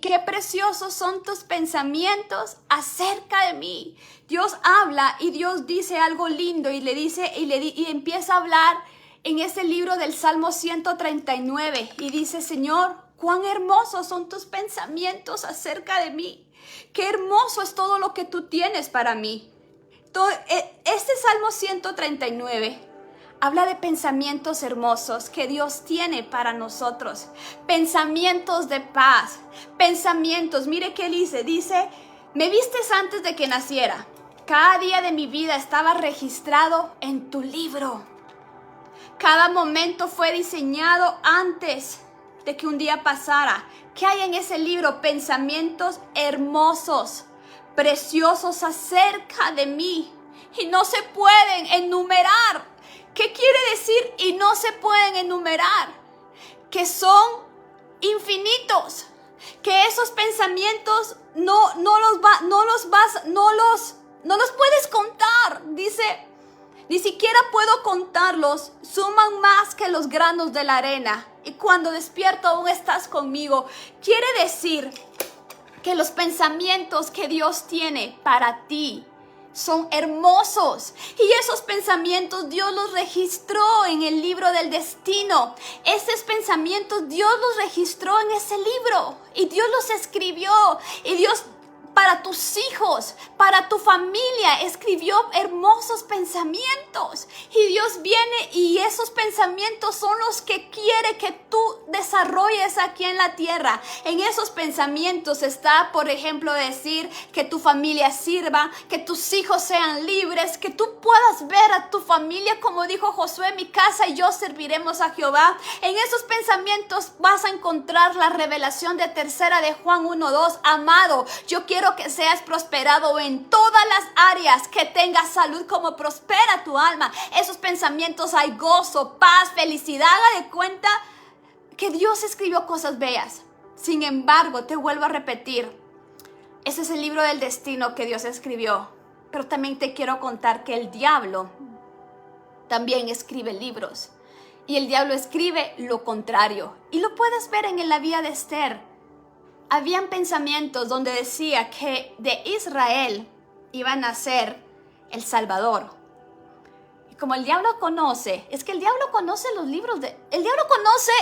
qué preciosos son tus pensamientos acerca de mí. Dios habla y Dios dice algo lindo y le dice y empieza a hablar en ese libro del Salmo 139 y dice: Señor, cuán hermosos son tus pensamientos acerca de mí. Qué hermoso es todo lo que tú tienes para mí. Este Salmo 139 habla de pensamientos hermosos que Dios tiene para nosotros. Pensamientos de paz. Pensamientos, mire qué dice: me vistes antes de que naciera. Cada día de mi vida estaba registrado en tu libro. Cada momento fue diseñado antes de que un día pasara. ¿Qué hay en ese libro? Pensamientos hermosos, preciosos acerca de mí. Y no se pueden enumerar. ¿Qué quiere decir? Y no se pueden enumerar. Que son infinitos. Que esos pensamientos no los puedes contar. Dice: ni siquiera puedo contarlos, suman más que los granos de la arena. Y cuando despierto aún estás conmigo. Quiere decir que los pensamientos que Dios tiene para ti son hermosos. Y esos pensamientos Dios los registró en el libro del destino. Esos pensamientos Dios los registró en ese libro. Y Dios los escribió. Y Dios, para tus hijos, para tu familia, escribió hermosos pensamientos. Y Dios viene y esos pensamientos son los que quiere que tú desarrolles aquí en la tierra. En esos pensamientos está, por ejemplo, decir que tu familia sirva, que tus hijos sean libres, que tú puedas ver a tu familia, como dijo Josué: mi casa y yo serviremos a Jehová. En esos pensamientos vas a encontrar la revelación de tercera de Juan 1:2. Amado, yo quiero que seas prosperado en todas las áreas, que tengas salud como prospera tu alma. Esos pensamientos hay gozo, paz, felicidad. Haga de cuenta que Dios escribió cosas bellas. Sin embargo, te vuelvo a repetir, ese es el libro del destino que Dios escribió. Pero también te quiero contar que el diablo también escribe libros. Y el diablo escribe lo contrario. Y lo puedes ver en la vida de Esther. Habían pensamientos donde decía que de Israel iba a nacer el Salvador. Y como el diablo conoce, es que el diablo conoce los libros el diablo conoce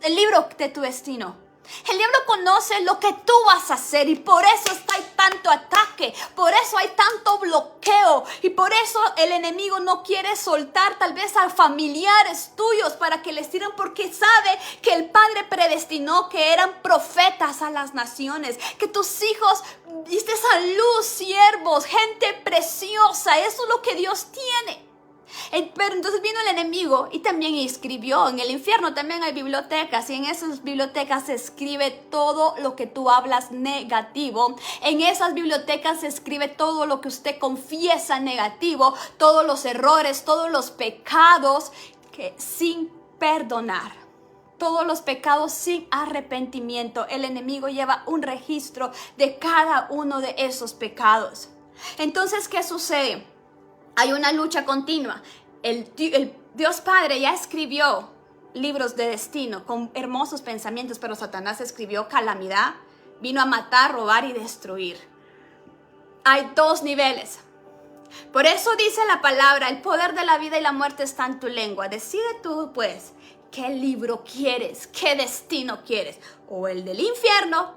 el libro de tu destino. El diablo conoce lo que tú vas a hacer y por eso hay tanto ataque, por eso hay tanto bloqueo y por eso el enemigo no quiere soltar tal vez a familiares tuyos para que les sirvan, porque sabe que el Padre predestinó que eran profetas a las naciones, que tus hijos diste a luz siervos, gente preciosa. Eso es lo que Dios tiene. Pero entonces vino el enemigo y también escribió. En el infierno también hay bibliotecas y en esas bibliotecas se escribe todo lo que tú hablas negativo. En esas bibliotecas se escribe todo lo que usted confiesa negativo, todos los errores, todos los pecados que sin perdonar, todos los pecados sin arrepentimiento. El enemigo lleva un registro de cada uno de esos pecados. Entonces, ¿qué sucede? Hay una lucha continua. El Dios Padre ya escribió libros de destino con hermosos pensamientos, pero Satanás escribió calamidad. Vino a matar, robar y destruir. Hay dos niveles. Por eso dice la palabra: el poder de la vida y la muerte está en tu lengua. Decide tú, pues, qué libro quieres, qué destino quieres. O el del infierno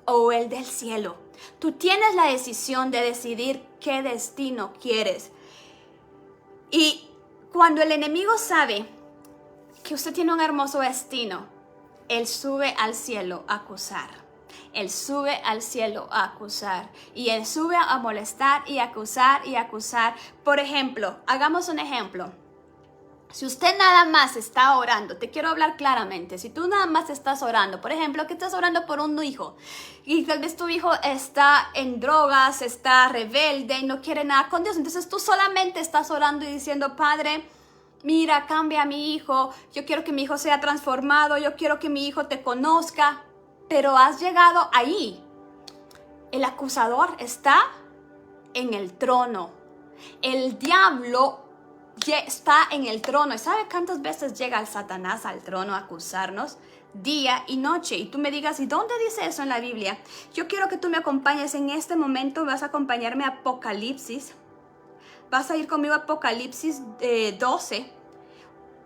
o el del cielo. Tú tienes la decisión de decidir qué destino quieres. Y cuando el enemigo sabe que usted tiene un hermoso destino, él sube al cielo a acusar. Él sube al cielo a acusar. Y él sube a molestar y acusar y acusar. Por ejemplo, hagamos un ejemplo. Si usted nada más está orando, te quiero hablar claramente, si tú nada más estás orando, por ejemplo, que estás orando por un hijo y tal vez tu hijo está en drogas, está rebelde y no quiere nada con Dios, entonces tú solamente estás orando y diciendo: Padre, mira, cambia a mi hijo, yo quiero que mi hijo sea transformado, yo quiero que mi hijo te conozca, pero has llegado ahí. El acusador está en el trono. El diablo está en el trono. ¿Y sabe cuántas veces llega el Satanás al trono a acusarnos? día y noche. Y tú me digas, ¿y dónde dice eso en la Biblia? Yo quiero que tú me acompañes en este momento. Vas a acompañarme a Apocalipsis. Vas a ir conmigo a Apocalipsis 12,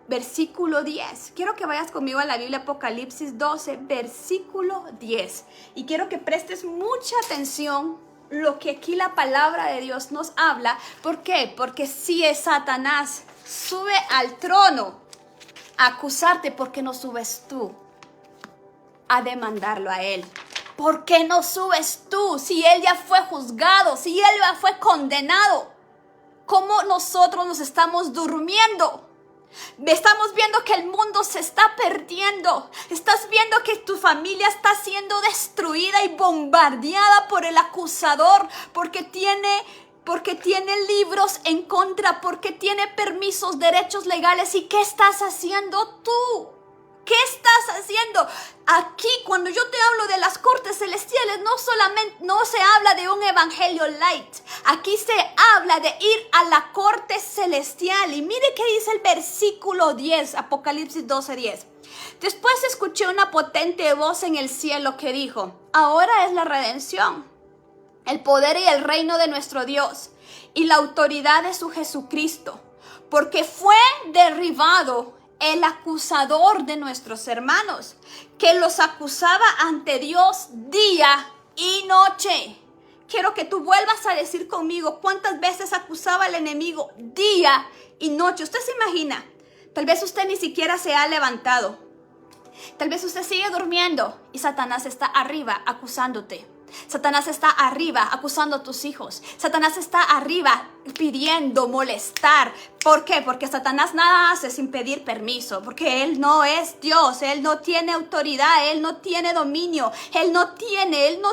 versículo 10. Quiero que vayas conmigo a la Biblia, Apocalipsis 12, versículo 10. Y quiero que prestes mucha atención lo que aquí la palabra de Dios nos habla. ¿Por qué? Porque si es Satanás sube al trono a acusarte, ¿por qué no subes tú a demandarlo a él? ¿Por qué no subes tú si él ya fue juzgado, si él ya fue condenado? ¿Cómo nosotros nos estamos durmiendo? Estamos viendo que el mundo se está perdiendo. Estás viendo que tu familia está siendo destruida y bombardeada por el acusador, porque tiene libros en contra, porque tiene permisos, derechos legales. ¿Y qué estás haciendo tú? ¿Qué estás haciendo? Aquí, cuando yo te hablo de las cortes celestiales, no se habla de un evangelio light. Aquí se habla de ir a la corte celestial. Y mire qué dice el versículo 10, Apocalipsis 12:10. Después escuché una potente voz en el cielo que dijo: ahora es la redención, el poder y el reino de nuestro Dios y la autoridad de su Jesucristo, porque fue derribado el acusador de nuestros hermanos, que los acusaba ante Dios día y noche. Quiero que tú vuelvas a decir conmigo cuántas veces acusaba al enemigo día y noche. Usted se imagina, tal vez usted ni siquiera se ha levantado, tal vez usted sigue durmiendo y Satanás está arriba acusándote. Satanás está arriba acusando a tus hijos. Satanás está arriba pidiendo molestar. ¿Por qué? Porque Satanás nada hace sin pedir permiso. Porque él no es Dios. Él no tiene autoridad. Él no tiene dominio. Él no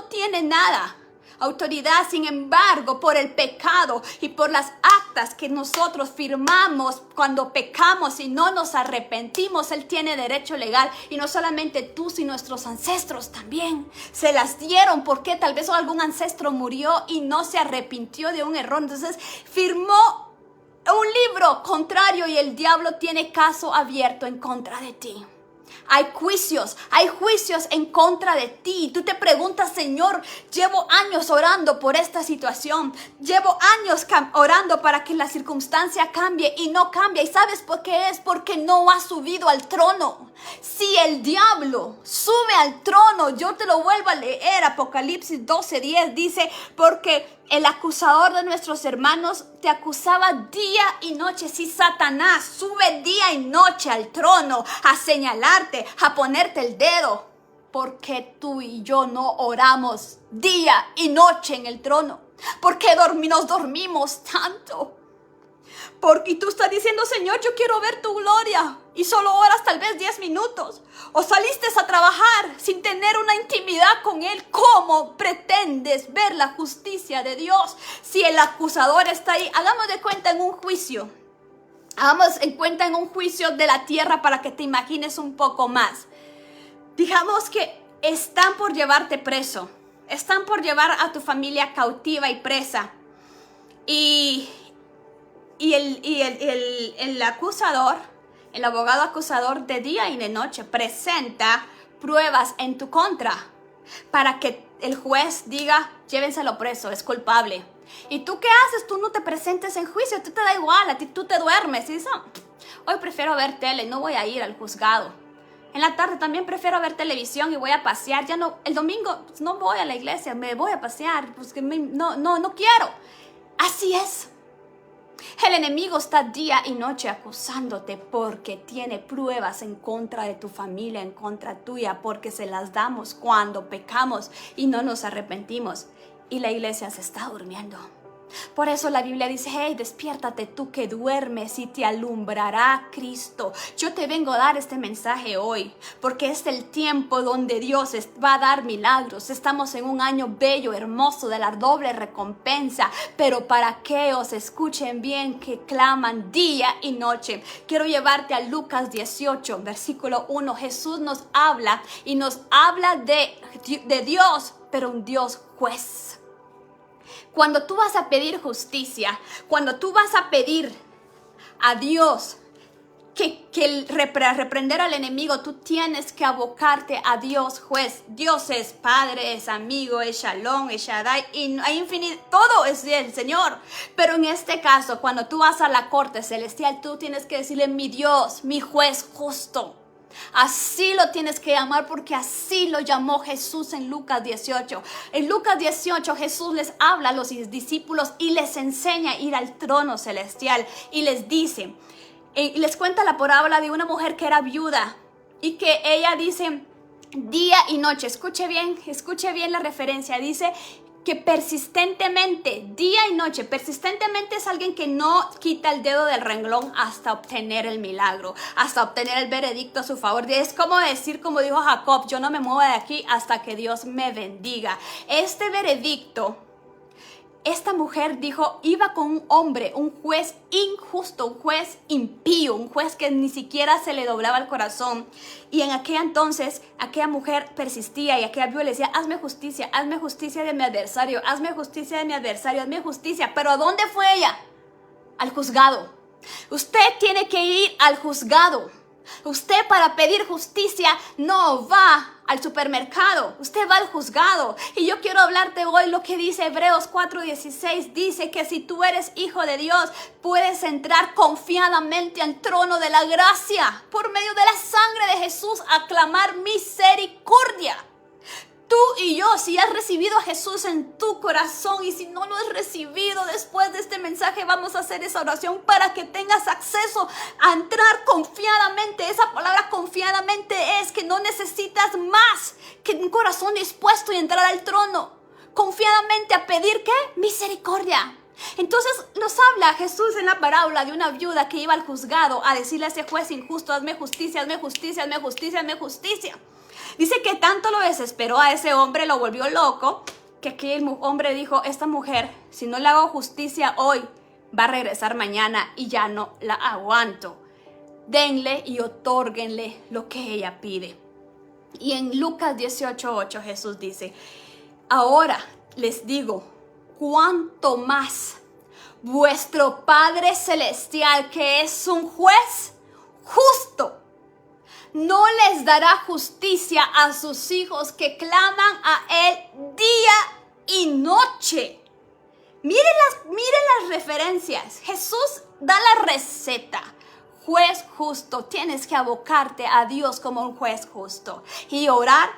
tiene nada. Autoridad, sin embargo, por el pecado y por las actas que nosotros firmamos cuando pecamos y no nos arrepentimos, Él tiene derecho legal. Y no solamente tú, sino nuestros ancestros también se las dieron, porque tal vez algún ancestro murió y no se arrepintió de un error. Entonces firmó un libro contrario y el diablo tiene caso abierto en contra de ti. Hay juicios en contra de ti. Tú te preguntas: Señor, llevo años orando por esta situación. Llevo años orando para que la circunstancia cambie y no cambia. ¿Y sabes por qué es? Porque no ha subido al trono. Si el diablo sube al trono, yo te lo vuelvo a leer, Apocalipsis 12:10 dice: porque el acusador de nuestros hermanos te acusaba día y noche. Si Satanás sube día y noche al trono a señalarte, a ponerte el dedo, ¿por qué tú y yo no oramos día y noche en el trono? ¿Por qué nos dormimos tanto? Porque tú estás diciendo: Señor, yo quiero ver tu gloria, y solo oras tal vez 10 minutos. O saliste a trabajar sin tener una intimidad con Él. ¿Cómo pretendes ver la justicia de Dios si el acusador está ahí? Hagamos de cuenta en un juicio. Hagamos en cuenta en un juicio de la tierra para que te imagines un poco más. Digamos que están por llevarte preso. Están por llevar a tu familia cautiva y presa. Y el acusador, el abogado acusador, de día y de noche presenta pruebas en tu contra para que el juez diga: llévenselo preso, es culpable. ¿Y tú qué haces? Tú no te presentes en juicio, tú te da igual, a ti tú te duermes. Y dices: hoy prefiero ver tele, no voy a ir al juzgado. En la tarde también prefiero ver televisión y voy a pasear. Ya no, el domingo no voy a la iglesia, me voy a pasear, pues que no quiero. Así es. El enemigo está día y noche acusándote porque tiene pruebas en contra de tu familia, en contra tuya, porque se las damos cuando pecamos y no nos arrepentimos. Y la iglesia se está durmiendo. Por eso la Biblia dice: hey, despiértate tú que duermes y te alumbrará Cristo. Yo te vengo a dar este mensaje hoy porque es el tiempo donde Dios va a dar milagros. Estamos en un año bello, hermoso, de la doble recompensa, pero para aquellos, escuchen bien, que claman día y noche. Quiero llevarte a Lucas 18, versículo 1. Jesús nos habla y nos habla de Dios, pero un Dios juez. Cuando tú vas a pedir justicia, cuando tú vas a pedir a Dios reprender al enemigo, tú tienes que abocarte a Dios juez. Dios es Padre, es amigo, es Shalom, es Shaddai, y hay infinito, todo es el Señor. Pero en este caso, cuando tú vas a la corte celestial, tú tienes que decirle, mi Dios, mi juez justo. Así lo tienes que llamar, porque así lo llamó Jesús en Lucas 18. En Lucas 18 Jesús les habla a los discípulos y les enseña a ir al trono celestial y les dice, les cuenta la parábola de una mujer que era viuda y que ella dice día y noche, escuche bien la referencia, dice que persistentemente, día y noche, persistentemente es alguien que no quita el dedo del renglón hasta obtener el milagro, hasta obtener el veredicto a su favor. Es como decir, como dijo Jacob, yo no me muevo de aquí hasta que Dios me bendiga. Este veredicto, esta mujer dijo, iba con un hombre, un juez injusto, un juez impío, un juez que ni siquiera se le doblaba el corazón. Y en aquel entonces, aquella mujer persistía y aquella viuda le decía, hazme justicia de mi adversario, hazme justicia de mi adversario, hazme justicia. Pero ¿a dónde fue ella? Al juzgado. Usted tiene que ir al juzgado. Usted para pedir justicia no va al supermercado, usted va al juzgado. Y yo quiero hablarte hoy lo que dice Hebreos 4:16. Dice que si tú eres hijo de Dios, puedes entrar confiadamente al trono de la gracia por medio de la sangre de Jesús, a clamar misericordia. Tú y yo, si has recibido a Jesús en tu corazón, y si no lo has recibido, después de este mensaje vamos a hacer esa oración para que tengas acceso a entrar confiadamente. Esa palabra confiadamente es que no necesitas más que un corazón dispuesto y entrar al trono. Confiadamente a pedir, ¿qué? Misericordia. Entonces nos habla Jesús en la parábola de una viuda que iba al juzgado a decirle a ese juez injusto, hazme justicia, hazme justicia, hazme justicia, hazme justicia. Dice que tanto lo desesperó a ese hombre, lo volvió loco, que aquel hombre dijo, esta mujer, si no le hago justicia hoy, va a regresar mañana y ya no la aguanto. Denle y otórguenle lo que ella pide. Y en Lucas 18:8 Jesús dice, ahora les digo, cuánto más vuestro Padre Celestial, que es un juez justo, no les dará justicia a sus hijos que claman a Él día y noche. Miren las referencias. Jesús da la receta. Juez justo. Tienes que abocarte a Dios como un juez justo. Y orar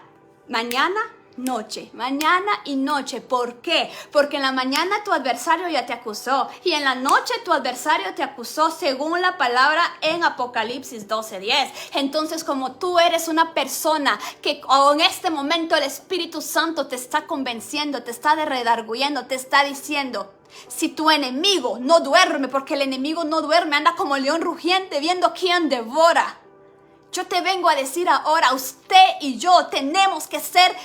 mañana, noche, mañana y noche. ¿Por qué? Porque en la mañana tu adversario ya te acusó y en la noche tu adversario te acusó según la palabra en Apocalipsis 12:10. Entonces, como tú eres una persona que en este momento el Espíritu Santo te está convenciendo, te está redarguyendo, te está diciendo, si tu enemigo no duerme, porque el enemigo no duerme, anda como león rugiente viendo quién devora. Yo te vengo a decir ahora, usted y yo tenemos que ser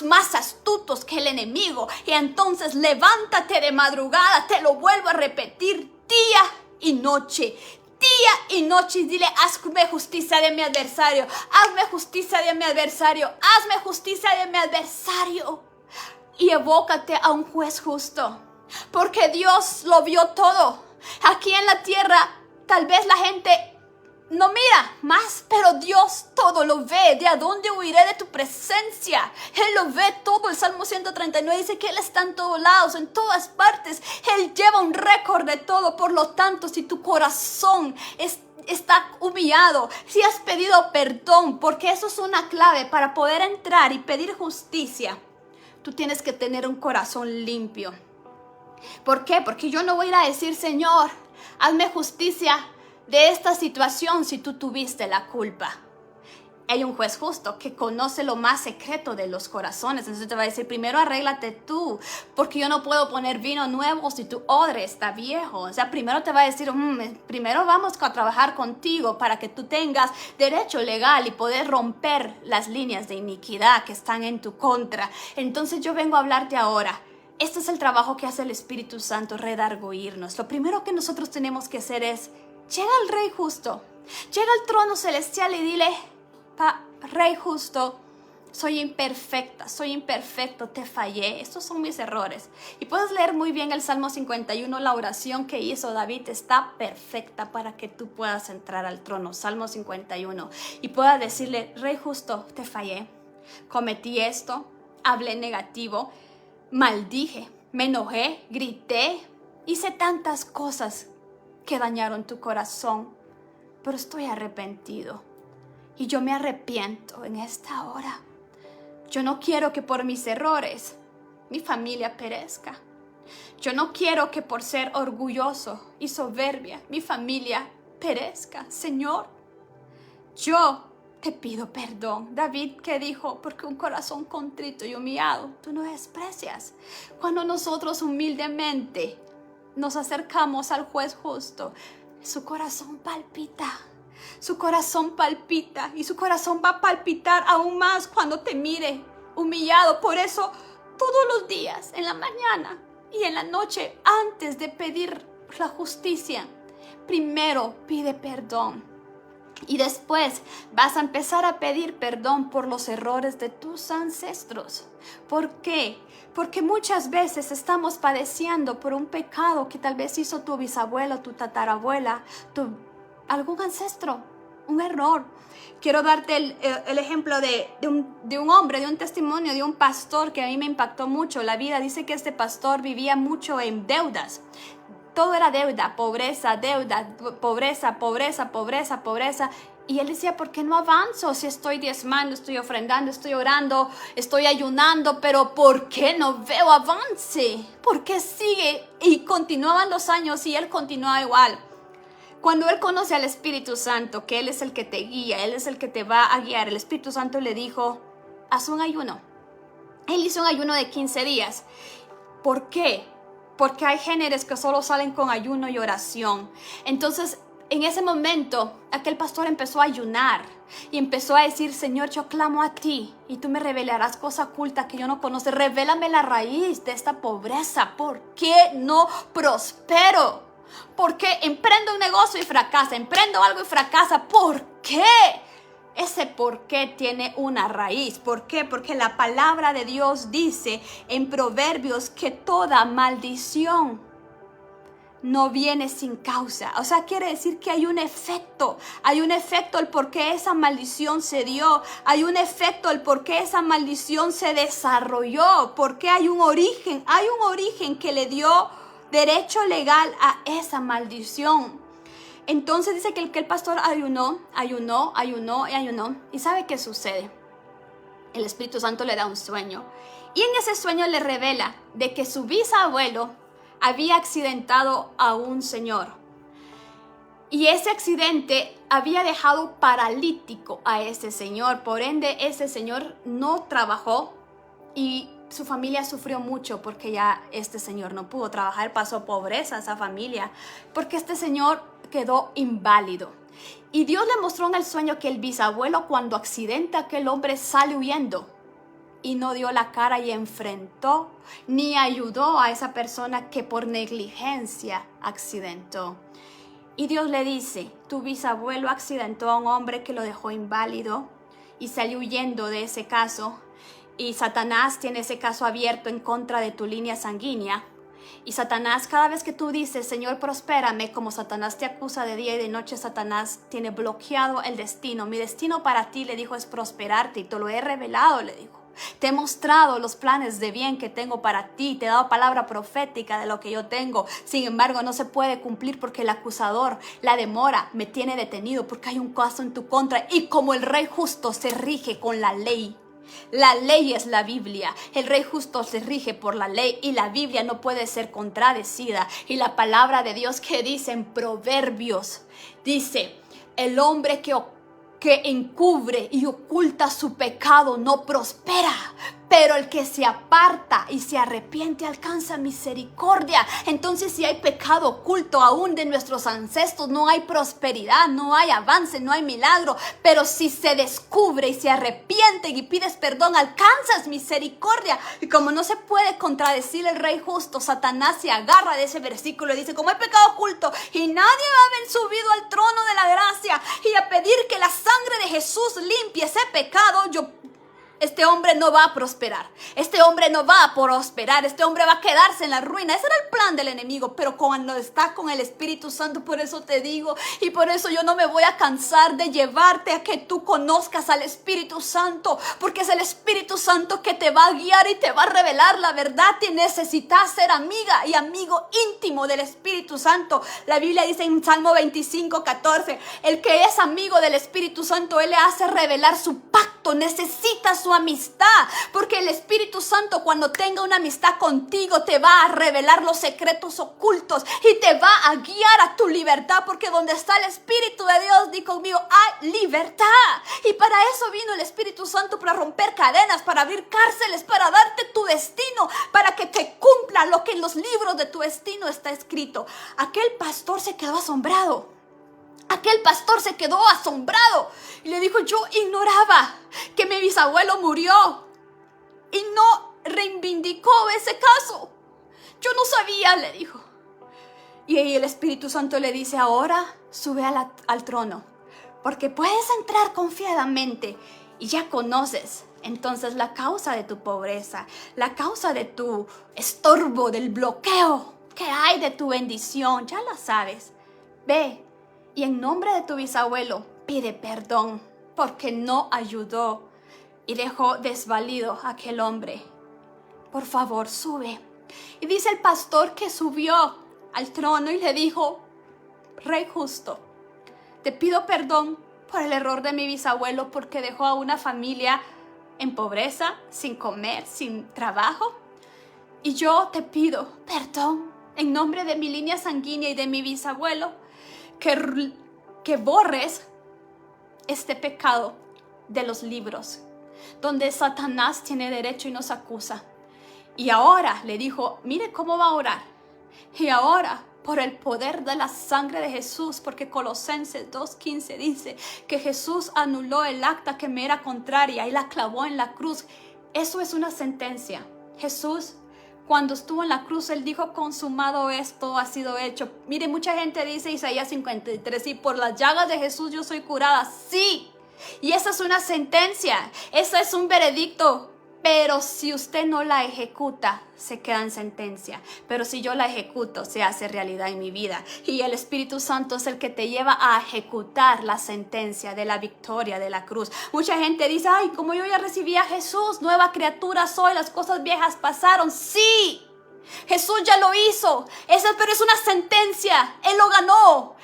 más astutos que el enemigo. Y entonces levántate de madrugada, te lo vuelvo a repetir, día y noche. Día y noche, y dile, hazme justicia de mi adversario, hazme justicia de mi adversario, hazme justicia de mi adversario. Y evócate a un juez justo, porque Dios lo vio todo. Aquí en la tierra, tal vez la gente no mira más, pero Dios todo lo ve. ¿De a dónde huiré de tu presencia? Él lo ve todo. El Salmo 139 dice que Él está en todos lados, en todas partes. Él lleva un récord de todo. Por lo tanto, si tu corazón está humillado, si has pedido perdón, porque eso es una clave para poder entrar y pedir justicia, tú tienes que tener un corazón limpio. ¿Por qué? Porque yo no voy a ir a decir, Señor, hazme justicia de esta situación si tú tuviste la culpa. Hay un juez justo que conoce lo más secreto de los corazones. Entonces te va a decir, primero arréglate tú, porque yo no puedo poner vino nuevo si tu odre está viejo. O sea, primero te va a decir, primero vamos a trabajar contigo para que tú tengas derecho legal y poder romper las líneas de iniquidad que están en tu contra. Entonces yo vengo a hablarte ahora. Este es el trabajo que hace el Espíritu Santo, redarguirnos. Lo primero que nosotros tenemos que hacer es, llega al Rey justo, llega al trono celestial y dile, Rey justo, Soy imperfecta, soy imperfecto, te fallé. Estos son mis errores. Y puedes leer muy bien el Salmo 51, la oración que hizo David está perfecta para que tú puedas entrar al trono. Salmo 51. Y puedas decirle, Rey justo, te fallé. Cometí esto, hablé negativo, maldije, me enojé, grité, hice tantas cosas que dañaron tu corazón, pero estoy arrepentido. Y yo me arrepiento en esta hora. Yo no quiero que por mis errores mi familia perezca. Yo no quiero que por ser orgulloso y soberbia mi familia perezca. Señor, yo te pido perdón. David que dijo, porque un corazón contrito y humillado tú no desprecias. Cuando nosotros humildemente nos acercamos al juez justo, su corazón palpita. Su corazón palpita y su corazón va a palpitar aún más cuando te mire humillado. Por eso todos los días, en la mañana y en la noche, antes de pedir la justicia, primero pide perdón. Y después vas a empezar a pedir perdón por los errores de tus ancestros. ¿Por qué? Porque muchas veces estamos padeciendo por un pecado que tal vez hizo tu bisabuelo, tu tatarabuela, algún ancestro, un error. Quiero darte el ejemplo de un hombre, de un testimonio, de un pastor que a mí me impactó mucho la vida. Dice que este pastor vivía mucho en deudas. Todo era deuda, pobreza, pobreza, pobreza, pobreza, pobreza. Y él decía, ¿por qué no avanzo? Si estoy diezmando, estoy ofrendando, estoy orando, estoy ayunando, pero ¿por qué no veo avance? ¿Por qué sigue? Y continuaban los años y él continuaba igual. Cuando él conoce al Espíritu Santo, que Él es el que te guía, Él es el que te va a guiar, el Espíritu Santo le dijo, haz un ayuno. Él hizo un ayuno de 15 días. ¿Por qué? Porque hay géneros que solo salen con ayuno y oración. Entonces, en ese momento, aquel pastor empezó a ayunar y empezó a decir, Señor, yo clamo a ti y tú me revelarás cosa oculta que yo no conozco. Revélame la raíz de esta pobreza. ¿Por qué no prospero? ¿Por qué emprendo un negocio y fracasa? Emprendo algo y fracasa. ¿Por qué? Ese por qué tiene una raíz. ¿Por qué? Porque la palabra de Dios dice en Proverbios que toda maldición no viene sin causa. O sea, quiere decir que hay un efecto. Hay un efecto el por qué esa maldición se dio. Hay un efecto el por qué esa maldición se desarrolló. Porque hay un origen. Hay un origen que le dio derecho legal a esa maldición. Entonces dice que el pastor ayunó. ¿Y sabe qué sucede? El Espíritu Santo le da un sueño. Y en ese sueño le revela de que su bisabuelo había accidentado a un señor. Y ese accidente había dejado paralítico a ese señor. Por ende, ese señor no trabajó y su familia sufrió mucho porque ya este señor no pudo trabajar. Pasó pobreza a esa familia porque este señor quedó inválido. Y Dios le mostró en el sueño que el bisabuelo, cuando accidenta a aquel hombre, sale huyendo y no dio la cara y enfrentó ni ayudó a esa persona que por negligencia accidentó. Y Dios le dice, tu bisabuelo accidentó a un hombre que lo dejó inválido y salió huyendo de ese caso. Y Satanás tiene ese caso abierto en contra de tu línea sanguínea. Y Satanás, cada vez que tú dices, Señor, prospérame, como Satanás te acusa de día y de noche, Satanás tiene bloqueado el destino. Mi destino para ti, le dijo, es prosperarte y te lo he revelado, le dijo. Te he mostrado los planes de bien que tengo para ti. Te he dado palabra profética de lo que yo tengo. Sin embargo, no se puede cumplir porque el acusador, la demora, me tiene detenido porque hay un caso en tu contra. Y como el rey justo se rige con la ley, la ley es la Biblia. El rey justo se rige por la ley y la Biblia no puede ser contradecida. Y la palabra de Dios que dice en Proverbios, dice, el hombre que encubre y oculta su pecado no prospera, pero el que se aparta y se arrepiente alcanza misericordia. Entonces, si hay pecado oculto aún de nuestros ancestros, no hay prosperidad, no hay avance, no hay milagro. Pero si se descubre y se arrepiente y pides perdón, alcanzas misericordia. Y como no se puede contradecir el rey justo, Satanás se agarra de ese versículo y dice, como hay pecado oculto y nadie va a haber subido al trono de la gracia y a pedir que la sangre de Jesús limpie ese pecado, yo este hombre no va a prosperar, este hombre no va a prosperar, este hombre va a quedarse en la ruina. Ese era el plan del enemigo, pero cuando estás con el Espíritu Santo, por eso te digo, y por eso yo no me voy a cansar de llevarte a que tú conozcas al Espíritu Santo, porque es el Espíritu Santo que te va a guiar y te va a revelar la verdad. Y necesitas ser amiga y amigo íntimo del Espíritu Santo. La Biblia dice en Salmo 25:14, el que es amigo del Espíritu Santo, Él le hace revelar su pacto, necesita su amistad, porque el Espíritu Santo, cuando tenga una amistad contigo, te va a revelar los secretos ocultos y te va a guiar a tu libertad, porque donde está el Espíritu de Dios, di conmigo, hay libertad. Y para eso vino el Espíritu Santo, para romper cadenas, para abrir cárceles, para darte tu destino, para que te cumpla lo que en los libros de tu destino está escrito. Aquel pastor se quedó asombrado. Aquel pastor se quedó asombrado y le dijo, yo ignoraba que mi bisabuelo murió y no reivindicó ese caso. Yo no sabía, le dijo. Y ahí el Espíritu Santo le dice, ahora sube al trono, porque puedes entrar confiadamente y ya conoces entonces la causa de tu pobreza, la causa de tu estorbo, del bloqueo que hay de tu bendición, ya la sabes. Ve. Y en nombre de tu bisabuelo, pide perdón porque no ayudó y dejó desvalido a aquel hombre. Por favor, sube. Y dice el pastor que subió al trono y le dijo, Rey justo, te pido perdón por el error de mi bisabuelo, porque dejó a una familia en pobreza, sin comer, sin trabajo. Y yo te pido perdón en nombre de mi línea sanguínea y de mi bisabuelo, que borres este pecado de los libros, donde Satanás tiene derecho y nos acusa. Y ahora le dijo, mire cómo va a orar. Y ahora, por el poder de la sangre de Jesús, porque Colosenses 2:15 dice que Jesús anuló el acta que me era contraria y la clavó en la cruz. Eso es una sentencia. Jesús, cuando estuvo en la cruz, Él dijo, consumado esto ha sido hecho. Mire, mucha gente dice Isaías 53, y por las llagas de Jesús yo soy curada. Sí, y esa es una sentencia, esa es un veredicto. Pero si usted no la ejecuta, se queda en sentencia. Pero si yo la ejecuto, se hace realidad en mi vida. Y el Espíritu Santo es el que te lleva a ejecutar la sentencia de la victoria de la cruz. Mucha gente dice, ay, como yo ya recibí a Jesús, nueva criatura soy, las cosas viejas pasaron. Sí, Jesús ya lo hizo, pero es una sentencia. Él lo ganó,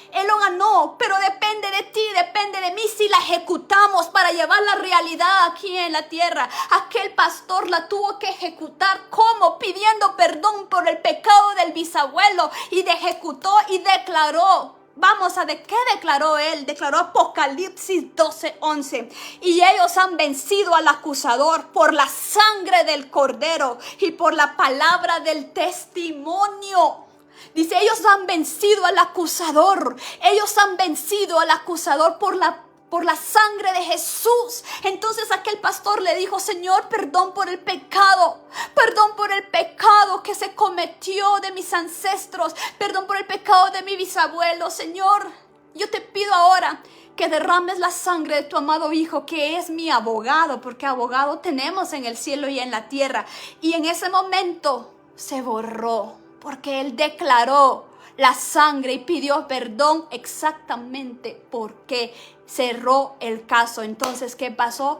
pero depende de ti, depende de mí si la ejecutamos para llevar la realidad aquí en la tierra. Aquel pastor la tuvo que ejecutar, ¿cómo? Pidiendo perdón por el pecado del bisabuelo, y ejecutó y declaró. Vamos a ver qué declaró él. Declaró Apocalipsis 12:11. Y ellos han vencido al acusador por la sangre del cordero y por la palabra del testimonio. Dice, ellos han vencido al acusador. Ellos han vencido al acusador por la sangre de Jesús. Entonces aquel pastor le dijo, Señor, perdón por el pecado que se cometió de mis ancestros, perdón por el pecado de mi bisabuelo. Señor, yo te pido ahora que derrames la sangre de tu amado Hijo, que es mi abogado, porque abogado tenemos en el cielo y en la tierra. Y en ese momento se borró, porque Él declaró la sangre y pidió perdón exactamente porque cerró el caso. Entonces, ¿qué pasó?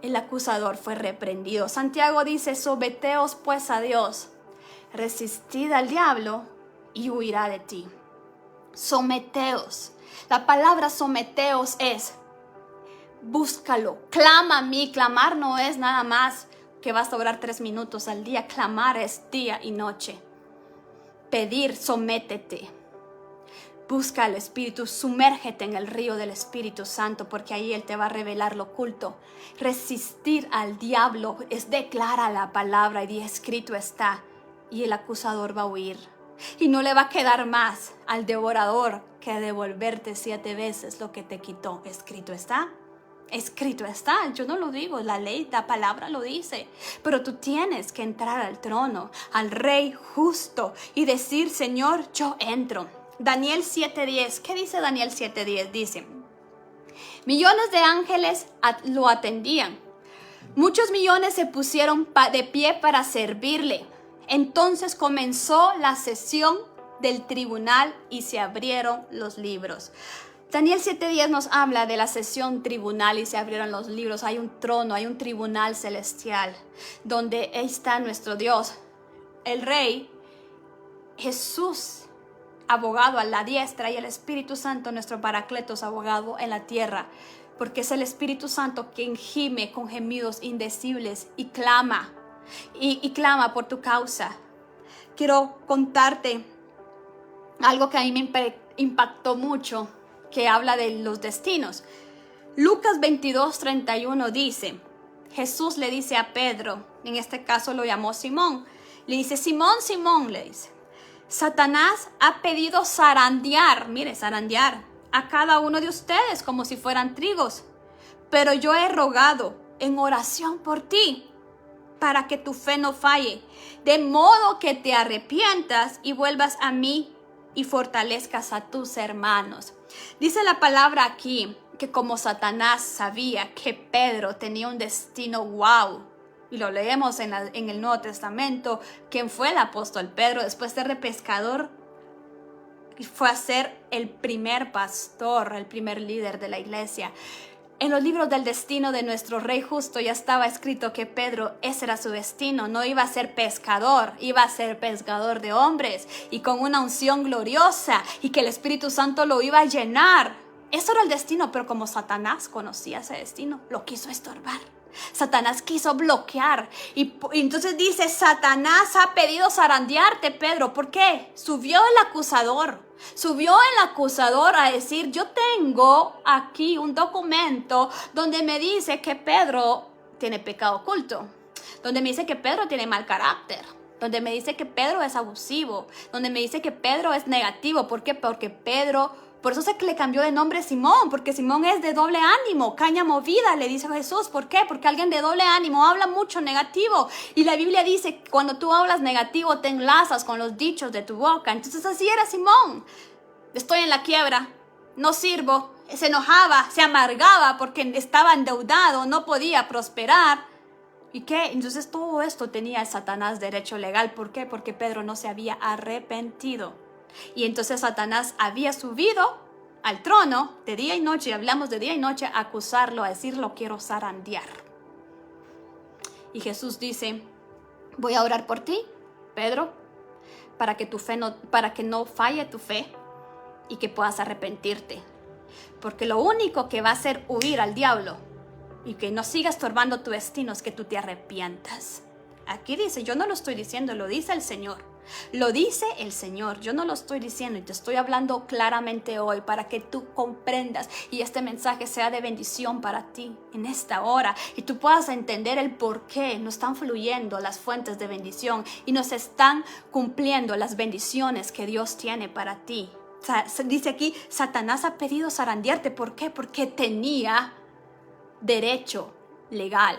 El acusador fue reprendido. Santiago dice, someteos pues a Dios, resistid al diablo y huirá de ti. Someteos. La palabra someteos es, búscalo, clama a mí. Clamar no es nada más que vas a orar 3 minutos al día. Clamar es día y noche. Pedir, sométete. Busca al Espíritu, sumérgete en el río del Espíritu Santo, porque ahí Él te va a revelar lo oculto. Resistir al diablo es declara la palabra y escrito está, y el acusador va a huir. Y no le va a quedar más al devorador que devolverte 7 veces lo que te quitó. Escrito está. Escrito está, yo no lo digo, la ley, la palabra lo dice, pero tú tienes que entrar al trono, al Rey justo, y decir, Señor, yo entro. Daniel 7:10, ¿qué dice Daniel 7:10? Dice, millones de ángeles lo atendían, Muchos millones se pusieron de pie para servirle. Entonces comenzó la sesión del tribunal y se abrieron los libros. Daniel 7:10 nos habla de la sesión tribunal y se abrieron los libros. Hay un trono, hay un tribunal celestial donde está nuestro Dios, el Rey, Jesús, abogado a la diestra, y el Espíritu Santo, nuestro Paracletos, abogado en la tierra. Porque es el Espíritu Santo quien gime con gemidos indecibles y clama, y clama por tu causa. Quiero contarte algo que a mí me impactó mucho, que habla de los destinos. Lucas 22:31 dice, Jesús le dice a Pedro, en este caso lo llamó Simón, le dice, Simón, Simón, le dice, Satanás ha pedido zarandear, mire, zarandear a cada uno de ustedes como si fueran trigos, pero yo he rogado en oración por ti para que tu fe no falle, de modo que te arrepientas y vuelvas a mí y fortalezcas a tus hermanos. Dice la palabra aquí que como Satanás sabía que Pedro tenía un destino wow, y lo leemos en el Nuevo Testamento, quien fue el apóstol Pedro después de ser pescador, fue a ser el primer pastor, el primer líder de la iglesia. En los libros del destino de nuestro Rey justo ya estaba escrito que Pedro, ese era su destino. No iba a ser pescador, iba a ser pescador de hombres y con una unción gloriosa, y que el Espíritu Santo lo iba a llenar. Eso era el destino, pero como Satanás conocía ese destino, lo quiso estorbar. Satanás quiso bloquear y entonces dice, Satanás ha pedido zarandearte, Pedro. ¿Por qué? Subió el acusador a decir, yo tengo aquí un documento donde me dice que Pedro tiene pecado oculto, donde me dice que Pedro tiene mal carácter, donde me dice que Pedro es abusivo, donde me dice que Pedro es negativo. ¿Por qué? Porque Pedro... Por eso se le cambió de nombre Simón, porque Simón es de doble ánimo, caña movida, le dice Jesús. ¿Por qué? Porque alguien de doble ánimo habla mucho negativo. Y la Biblia dice, cuando tú hablas negativo, te enlazas con los dichos de tu boca. Entonces así era Simón. Estoy en la quiebra, no sirvo. Se enojaba, se amargaba porque estaba endeudado, no podía prosperar. ¿Y qué? Entonces todo esto tenía el Satanás derecho legal. ¿Por qué? Porque Pedro no se había arrepentido. Y entonces Satanás había subido al trono de día y noche, y hablamos de día y noche, a acusarlo, a decirlo, quiero zarandear. Y Jesús dice, voy a orar por ti, Pedro, para que no falle tu fe y que puedas arrepentirte. Porque lo único que va a hacer huir al diablo y que no siga estorbando tu destino es que tú te arrepientas. Aquí dice, yo no lo estoy diciendo, lo dice el Señor. Lo dice el Señor, yo no lo estoy diciendo, y te estoy hablando claramente hoy para que tú comprendas y este mensaje sea de bendición para ti en esta hora, y tú puedas entender el por qué no están fluyendo las fuentes de bendición y no se están cumpliendo las bendiciones que Dios tiene para ti. Dice aquí, Satanás ha pedido zarandearte. ¿Por qué? Porque tenía derecho legal.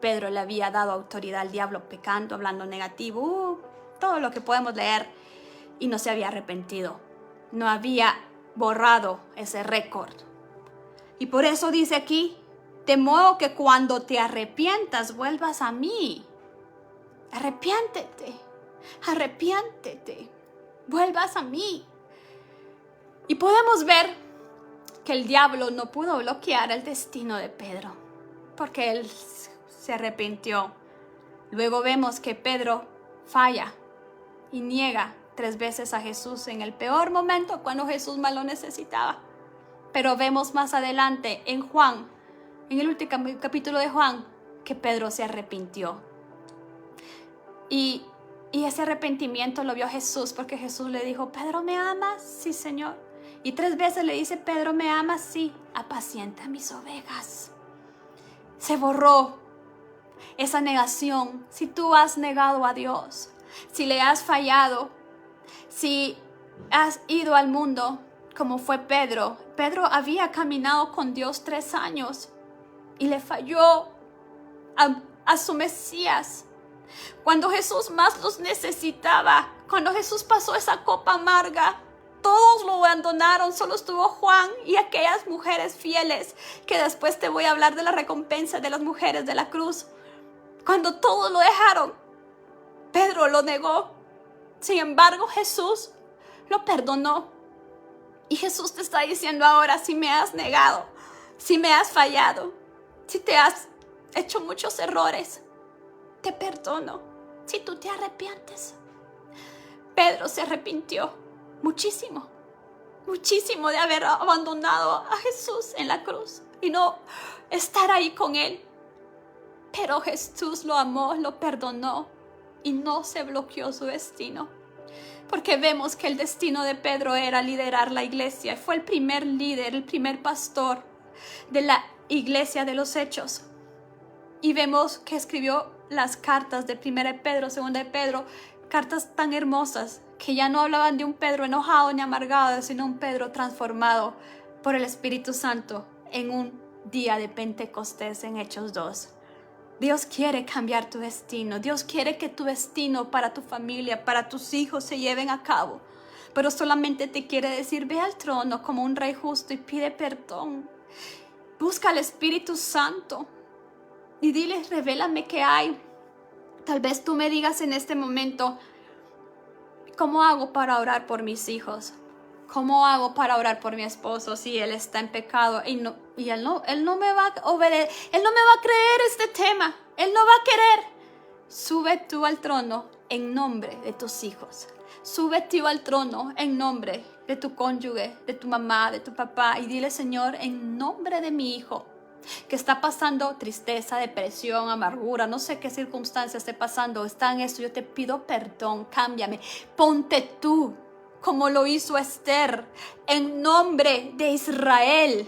Pedro le había dado autoridad al diablo pecando, hablando negativo, todo lo que podemos leer, y no se había arrepentido, no había borrado ese récord. Y por eso dice aquí, de modo que cuando te arrepientas vuelvas a mí. Arrepiéntete, vuelvas a mí. Y podemos ver que el diablo no pudo bloquear el destino de Pedro, porque él se arrepintió. Luego vemos que Pedro falla y niega 3 veces a Jesús en el peor momento, cuando Jesús más lo necesitaba. Pero vemos más adelante en Juan, en el último capítulo de Juan, que Pedro se arrepintió. Y ese arrepentimiento lo vio Jesús, porque Jesús le dijo, Pedro, ¿me amas? Sí, Señor. Y 3 veces le dice, Pedro, ¿me amas? Sí, apacienta mis ovejas. Se borró esa negación. Si tú has negado a Dios, si le has fallado, si has ido al mundo como fue Pedro. Pedro había caminado con Dios 3 años y le falló a su Mesías. Cuando Jesús más los necesitaba, cuando Jesús pasó esa copa amarga, todos lo abandonaron, solo estuvo Juan y aquellas mujeres fieles, que después te voy a hablar de la recompensa de las mujeres de la cruz. Cuando todos lo dejaron, Pedro lo negó. Sin embargo, Jesús lo perdonó. Y Jesús te está diciendo ahora, si me has negado, si me has fallado, si te has hecho muchos errores, te perdono, si tú te arrepientes. Pedro se arrepintió muchísimo, muchísimo de haber abandonado a Jesús en la cruz y no estar ahí con él. Pero Jesús lo amó, lo perdonó y no se bloqueó su destino. Porque vemos que el destino de Pedro era liderar la iglesia. Fue el primer líder, el primer pastor de la iglesia de los Hechos. Y vemos que escribió las cartas de 1 de Pedro, 2 de Pedro, cartas tan hermosas que ya no hablaban de un Pedro enojado ni amargado, sino un Pedro transformado por el Espíritu Santo en un día de Pentecostés en Hechos 2. Dios quiere cambiar tu destino. Dios quiere que tu destino para tu familia, para tus hijos se lleven a cabo. Pero solamente te quiere decir, ve al trono como un rey justo y pide perdón. Busca al Espíritu Santo y dile, revélame qué hay. Tal vez tú me digas en este momento, ¿cómo hago para orar por mis hijos? ¿Cómo hago para orar por mi esposo si él está en pecado? Y él no me va a obedecer, él no me va a creer este tema, él no va a querer. Sube tú al trono en nombre de tus hijos. Sube tú al trono en nombre de tu cónyuge, de tu mamá, de tu papá. Y dile, Señor, en nombre de mi hijo, que está pasando tristeza, depresión, amargura, no sé qué circunstancias esté pasando, está en esto, yo te pido perdón, cámbiame. Ponte tú como lo hizo Esther, en nombre de Israel.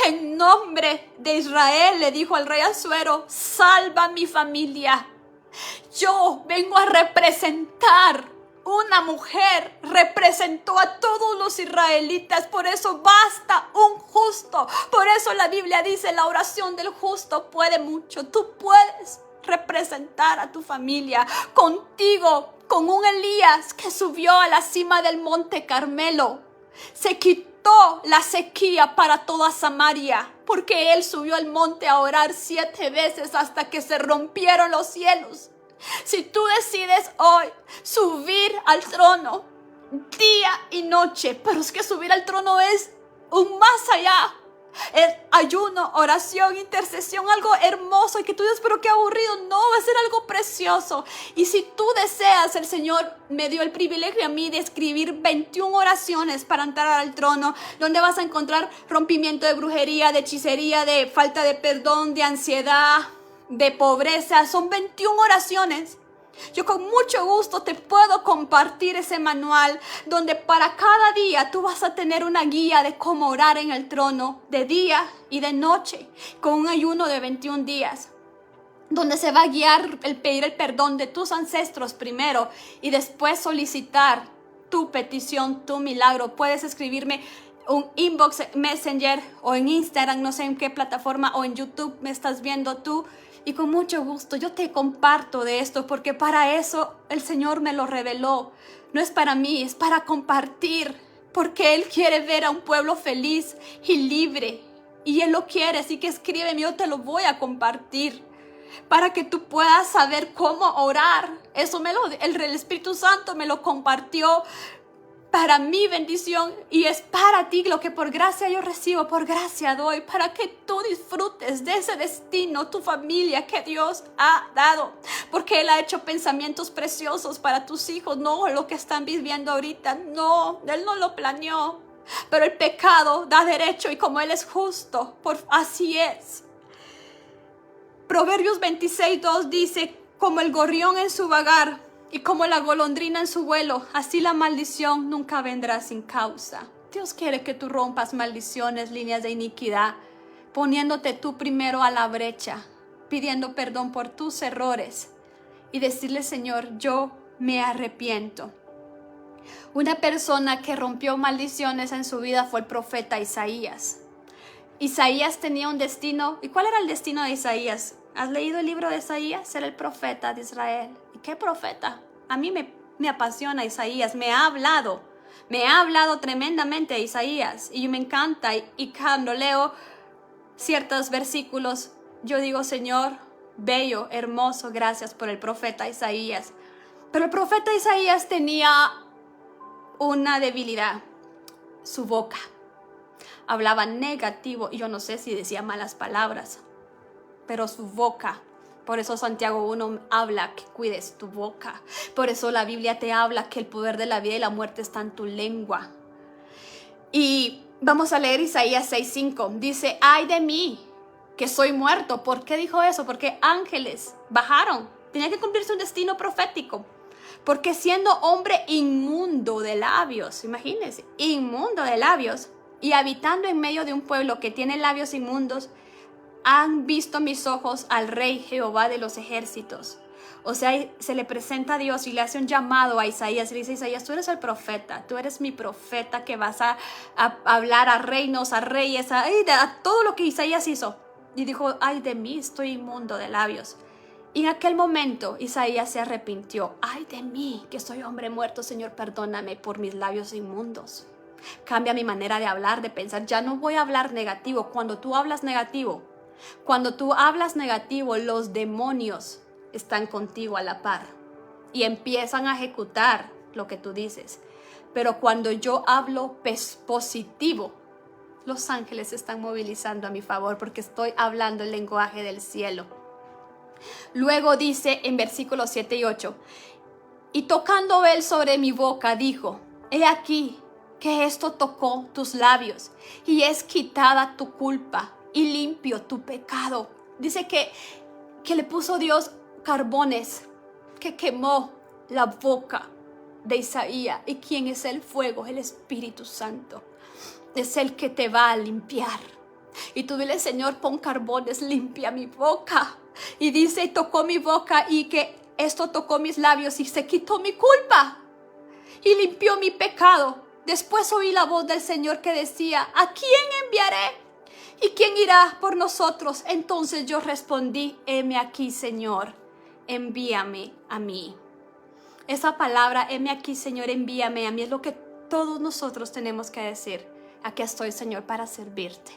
En nombre de Israel le dijo al rey Asuero, salva a mi familia. Yo vengo a representar. Una mujer representó a todos los israelitas, por eso basta un justo. Por eso la Biblia dice, la oración del justo puede mucho. Tú puedes representar a tu familia contigo, con un Elías que subió a la cima del monte Carmelo. Se quitó la sequía para toda Samaria, porque él subió al monte a orar 7 veces hasta que se rompieron los cielos. Si tú decides hoy subir al trono día y noche, pero es que subir al trono es un más allá. Es ayuno, oración, intercesión, algo hermoso y que tú dices, pero qué aburrido. No, va a ser algo precioso. Y si tú deseas, el Señor me dio el privilegio a mí de escribir 21 oraciones para entrar al trono, donde vas a encontrar rompimiento de brujería, de hechicería, de falta de perdón, de ansiedad, de pobreza. Son 21 oraciones. Yo con mucho gusto te puedo compartir ese manual donde para cada día tú vas a tener una guía de cómo orar en el trono de día y de noche con un ayuno de 21 días. Donde se va a guiar el pedir el perdón de tus ancestros primero y después solicitar tu petición, tu milagro. Puedes escribirme un inbox, Messenger o en Instagram, no sé en qué plataforma, o en YouTube me estás viendo tú. Y con mucho gusto yo te comparto de esto, porque para eso el Señor me lo reveló. No es para mí, es para compartir, porque Él quiere ver a un pueblo feliz y libre. Y Él lo quiere, así que escríbeme, yo te lo voy a compartir, para que tú puedas saber cómo orar. Eso el Espíritu Santo me lo compartió para mi bendición y es para ti. Lo que por gracia yo recibo, por gracia doy, para que tú disfrutes de ese destino, tu familia que Dios ha dado, porque Él ha hecho pensamientos preciosos para tus hijos, no lo que están viviendo ahorita. No, Él no lo planeó, pero el pecado da derecho y como Él es justo, así es. Proverbios 26:2 dice, como el gorrión en su vagar y como la golondrina en su vuelo, así la maldición nunca vendrá sin causa. Dios quiere que tú rompas maldiciones, líneas de iniquidad, poniéndote tú primero a la brecha, pidiendo perdón por tus errores y decirle, Señor, yo me arrepiento. Una persona que rompió maldiciones en su vida fue el profeta Isaías. Isaías tenía un destino. ¿Y cuál era el destino de Isaías? ¿Has leído el libro de Isaías? Era el profeta de Israel. ¿Y qué profeta? A mí me apasiona Isaías, me ha hablado. Me ha hablado tremendamente Isaías y me encanta. Y cuando leo ciertos versículos, yo digo, Señor, bello, hermoso, gracias por el profeta Isaías. Pero el profeta Isaías tenía una debilidad, su boca. Hablaba negativo, y yo no sé si decía malas palabras, pero su boca. Por eso Santiago 1 habla que cuides tu boca. Por eso la Biblia te habla que el poder de la vida y la muerte está en tu lengua. Y vamos a leer Isaías 6:5. Dice, ay de mí, que soy muerto. ¿Por qué dijo eso? Porque ángeles bajaron. Tenía que cumplirse un destino profético. Porque siendo hombre inmundo de labios, imagínense, inmundo de labios, y habitando en medio de un pueblo que tiene labios inmundos, han visto mis ojos al Rey Jehová de los ejércitos. O sea, se le presenta a Dios y le hace un llamado a Isaías. Y le dice, Isaías, tú eres el profeta, tú eres mi profeta que vas a hablar a reinos, a reyes, a todo lo que Isaías hizo. Y dijo, ay de mí, estoy inmundo de labios. Y en aquel momento Isaías se arrepintió. Ay de mí, que soy hombre muerto, Señor, perdóname por mis labios inmundos. Cambia mi manera de hablar, de pensar. Ya no voy a hablar negativo. Cuando tú hablas negativo, los demonios están contigo a la par y empiezan a ejecutar lo que tú dices. Pero cuando yo hablo positivo, los ángeles se están movilizando a mi favor porque estoy hablando el lenguaje del cielo. Luego dice en versículos 7 y 8, y tocando él sobre mi boca, dijo, he aquí que esto tocó tus labios y es quitada tu culpa y limpio tu pecado. Dice que le puso Dios carbones, que quemó la boca de Isaías. ¿Y quién es el fuego? El Espíritu Santo. Es el que te va a limpiar. Y tú dile, Señor, pon carbones, limpia mi boca. Y dice, tocó mi boca y que esto tocó mis labios y se quitó mi culpa y limpió mi pecado. Después oí la voz del Señor que decía, ¿a quién enviaré? ¿Y quién irá por nosotros? Entonces yo respondí, heme aquí, Señor, envíame a mí. Esa palabra, heme aquí, Señor, envíame a mí, es lo que todos nosotros tenemos que decir. Aquí estoy, Señor, para servirte.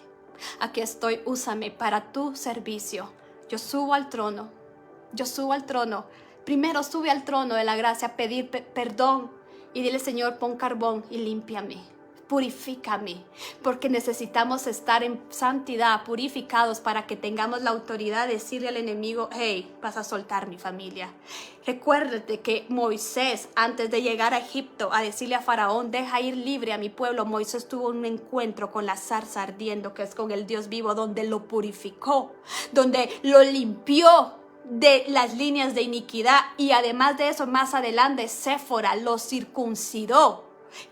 Aquí estoy, úsame para tu servicio. Yo subo al trono. Primero sube al trono de la gracia, pedir perdón y dile, Señor, pon carbón y límpiame. Purifícame, porque necesitamos estar en santidad, purificados, para que tengamos la autoridad de decirle al enemigo, hey, vas a soltar mi familia. Recuérdate que Moisés, antes de llegar a Egipto, a decirle a Faraón, deja ir libre a mi pueblo, Moisés tuvo un encuentro con la zarza ardiendo, que es con el Dios vivo, donde lo purificó, donde lo limpió de las líneas de iniquidad, y además de eso, más adelante, Séfora lo circuncidó.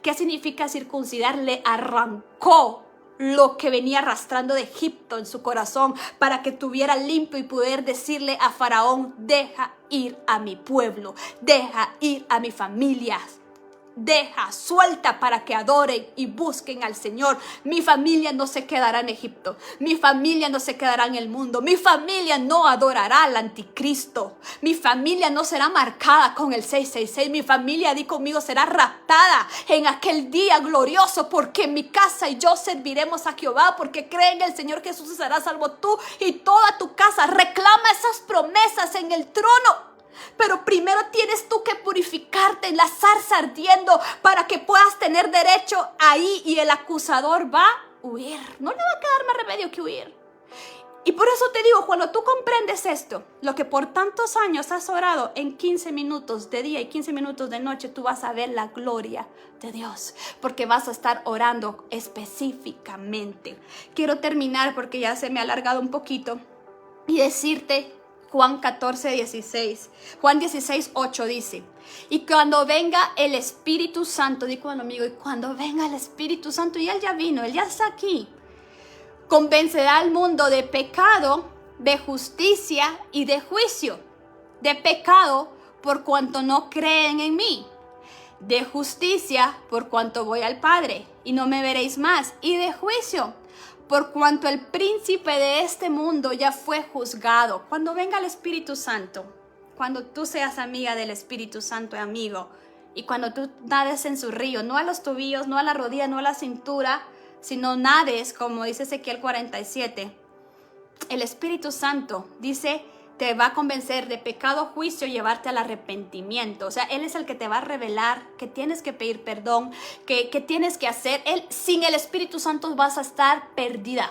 ¿Qué significa circuncidar? Le arrancó lo que venía arrastrando de Egipto en su corazón para que tuviera limpio y poder decirle a Faraón, deja ir a mi pueblo, deja ir a mi familia. Deja, suelta para que adoren y busquen al Señor. Mi familia no se quedará en Egipto. Mi familia no se quedará en el mundo. Mi familia no adorará al anticristo. Mi familia no será marcada con el 666. Mi familia, di conmigo, será raptada en aquel día glorioso, porque en mi casa y yo serviremos a Jehová, porque cree en el Señor Jesús y serás salvo tú y toda tu casa. Reclama esas promesas en el trono. Pero primero tienes tú que purificarte en la zarza ardiendo para que puedas tener derecho ahí, y el acusador va a huir. No le va a quedar más remedio que huir. Y por eso te digo, cuando tú comprendes esto, lo que por tantos años has orado, en 15 minutos de día y 15 minutos de noche, tú vas a ver la gloria de Dios, porque vas a estar orando específicamente. Quiero terminar porque ya se me ha alargado un poquito y decirte Juan 14:16. Juan 16:8 dice, y cuando venga el Espíritu Santo, di conmigo, y cuando venga el Espíritu Santo, y Él ya vino, Él ya está aquí, convencerá al mundo de pecado, de justicia y de juicio. De pecado, por cuanto no creen en mí. De justicia, por cuanto voy al Padre y no me veréis más. Y de juicio, por cuanto el príncipe de este mundo ya fue juzgado. Cuando venga el Espíritu Santo, cuando tú seas amiga del Espíritu Santo, amigo, Y cuando tú nades en su río, no a los tobillos, no a la rodilla, no a la cintura, sino nades, como dice Ezequiel 47, el Espíritu Santo dice, te va a convencer de pecado, juicio, llevarte al arrepentimiento. O sea, Él es el que te va a revelar que tienes que pedir perdón, que tienes que hacer. Sin el Espíritu Santo vas a estar perdida.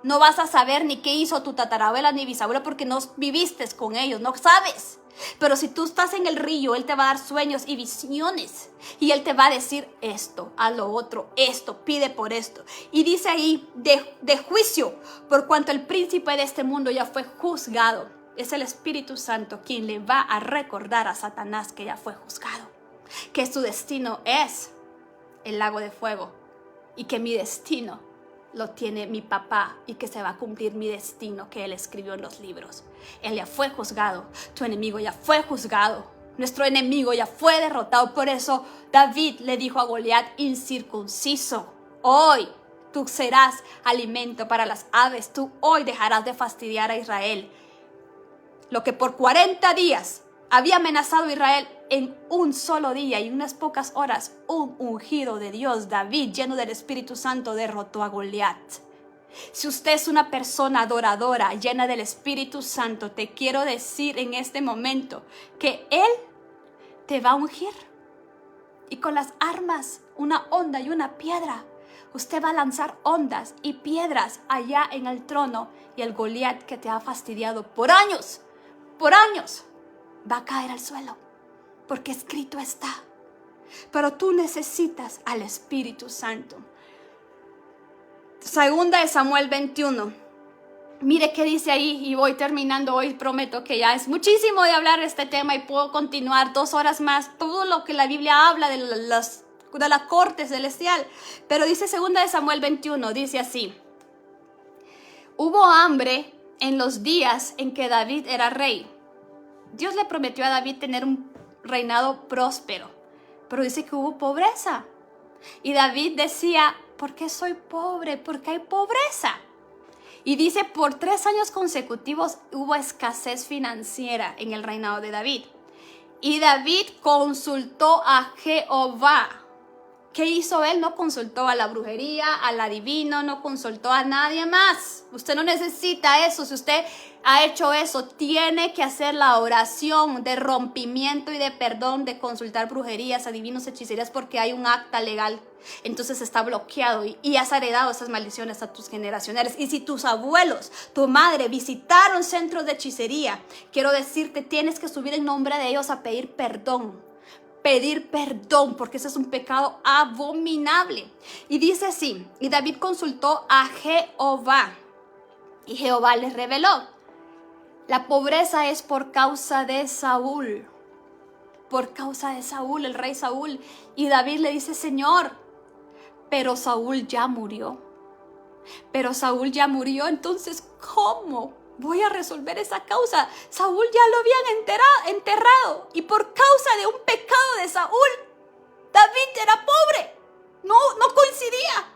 No vas a saber ni qué hizo tu tatarabuela ni bisabuela porque no viviste con ellos, no sabes. Pero si tú estás en el río, Él te va a dar sueños y visiones. Y Él te va a decir esto, a lo otro, esto, pide por esto. Y dice ahí, de juicio, por cuanto el príncipe de este mundo ya fue juzgado. Es el Espíritu Santo quien le va a recordar a Satanás que ya fue juzgado. Que su destino es el lago de fuego. Y que mi destino lo tiene mi papá y que se va a cumplir mi destino que Él escribió en los libros. Él ya fue juzgado, tu enemigo ya fue juzgado, nuestro enemigo ya fue derrotado. Por eso David le dijo a Goliat incircunciso, hoy tú serás alimento para las aves, tú hoy dejarás de fastidiar a Israel. Lo que por 40 días había amenazado a Israel, en un solo día y unas pocas horas, un ungido de Dios, David, lleno del Espíritu Santo, derrotó a Goliat. Si usted es una persona adoradora, llena del Espíritu Santo, te quiero decir en este momento que Él te va a ungir. Y con las armas, una honda y una piedra, usted va a lanzar ondas y piedras allá en el trono, y el Goliat que te ha fastidiado por años, va a caer al suelo, porque escrito está. Pero tú necesitas al Espíritu Santo. Segunda de Samuel 21. Mire qué dice ahí, y voy terminando hoy. Prometo que ya es muchísimo de hablar de este tema y puedo continuar 2 horas más. Todo lo que la Biblia habla de la corte celestial. Pero dice segunda de Samuel 21, dice así. Hubo hambre en los días en que David era rey. Dios le prometió a David tener un reinado próspero, pero dice que hubo pobreza. Y David decía, ¿por qué soy pobre? ¿Por qué hay pobreza? Y dice, por 3 años consecutivos hubo escasez financiera en el reinado de David. Y David consultó a Jehová. ¿Qué hizo él? No consultó a la brujería, al adivino, no consultó a nadie más. Usted no necesita eso. Si usted ha hecho eso, tiene que hacer la oración de rompimiento y de perdón, de consultar brujerías, adivinos, hechicerías, porque hay un acta legal. Entonces está bloqueado y has heredado esas maldiciones a tus generacionales. Y si tus abuelos, tu madre visitaron centros de hechicería, quiero decirte, tienes que subir en nombre de ellos a pedir perdón. Pedir perdón, porque ese es un pecado abominable. Y dice así, y David consultó a Jehová, y Jehová les reveló, la pobreza es por causa de Saúl, el rey Saúl. Y David le dice, Señor, pero Saúl ya murió, entonces, ¿cómo voy a resolver esa causa? Saúl ya lo habían enterrado, y por causa de un pecado de Saúl, David era pobre, no coincidía.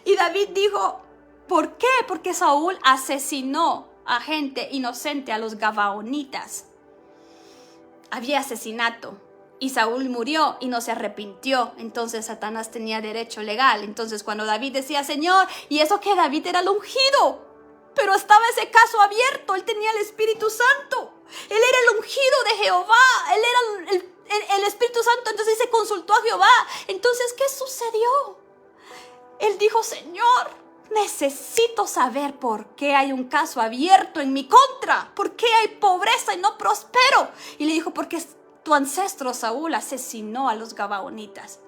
Y David dijo, ¿por qué? Porque Saúl asesinó a gente inocente, a los gabaonitas. Había asesinato. Y Saúl murió y no se arrepintió. Entonces Satanás tenía derecho legal. Entonces cuando David decía, Señor, y eso que David era el ungido, pero estaba ese caso abierto, él tenía el Espíritu Santo. Él era el ungido de Jehová, él era el Espíritu Santo. Entonces se consultó a Jehová. Entonces, ¿qué sucedió? Él dijo, Señor, necesito saber por qué hay un caso abierto en mi contra. ¿Por qué hay pobreza y no prospero? Y le dijo, porque tu ancestro Saúl asesinó a los gabaonitas.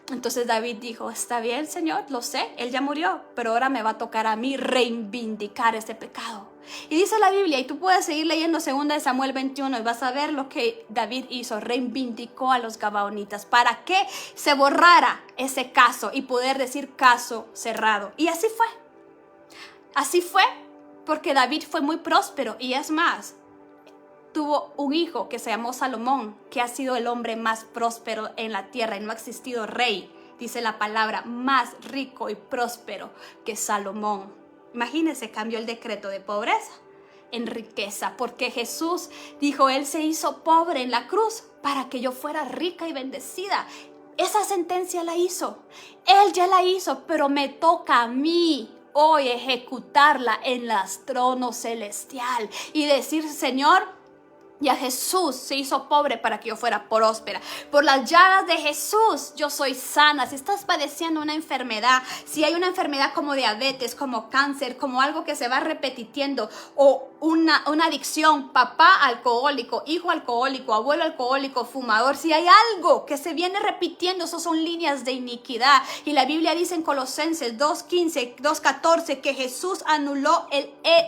Entonces David dijo, está bien, Señor, lo sé, él ya murió, pero ahora me va a tocar a mí reivindicar ese pecado. Y dice la Biblia, y tú puedes seguir leyendo 2 de Samuel 21 y vas a ver lo que David hizo, reivindicó a los gabaonitas para que se borrara ese caso y poder decir caso cerrado. Y así fue, porque David fue muy próspero, y es más, tuvo un hijo que se llamó Salomón, que ha sido el hombre más próspero en la tierra, y no ha existido rey, dice la palabra, más rico y próspero que Salomón. Imagínense, cambió el decreto de pobreza en riqueza, porque Jesús dijo, Él se hizo pobre en la cruz para que yo fuera rica y bendecida. Esa sentencia la hizo, Él ya la hizo, pero me toca a mí hoy ejecutarla en el trono celestial y decir, Señor, ya Jesús se hizo pobre para que yo fuera próspera. Por las llagas de Jesús yo soy sana. Si estás padeciendo una enfermedad, si hay una enfermedad como diabetes, como cáncer, como algo que se va repitiendo, o una adicción, papá alcohólico, hijo alcohólico, abuelo alcohólico, fumador, si hay algo que se viene repitiendo, esos son líneas de iniquidad. Y la Biblia dice en Colosenses 2:15, 2:14 que Jesús anuló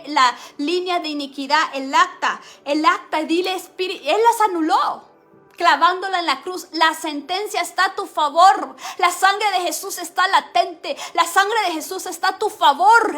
la línea de iniquidad, el acta, dile espíritu, Él las anuló, clavándola en la cruz. La sentencia está a tu favor, la sangre de Jesús está latente, la sangre de Jesús está a tu favor,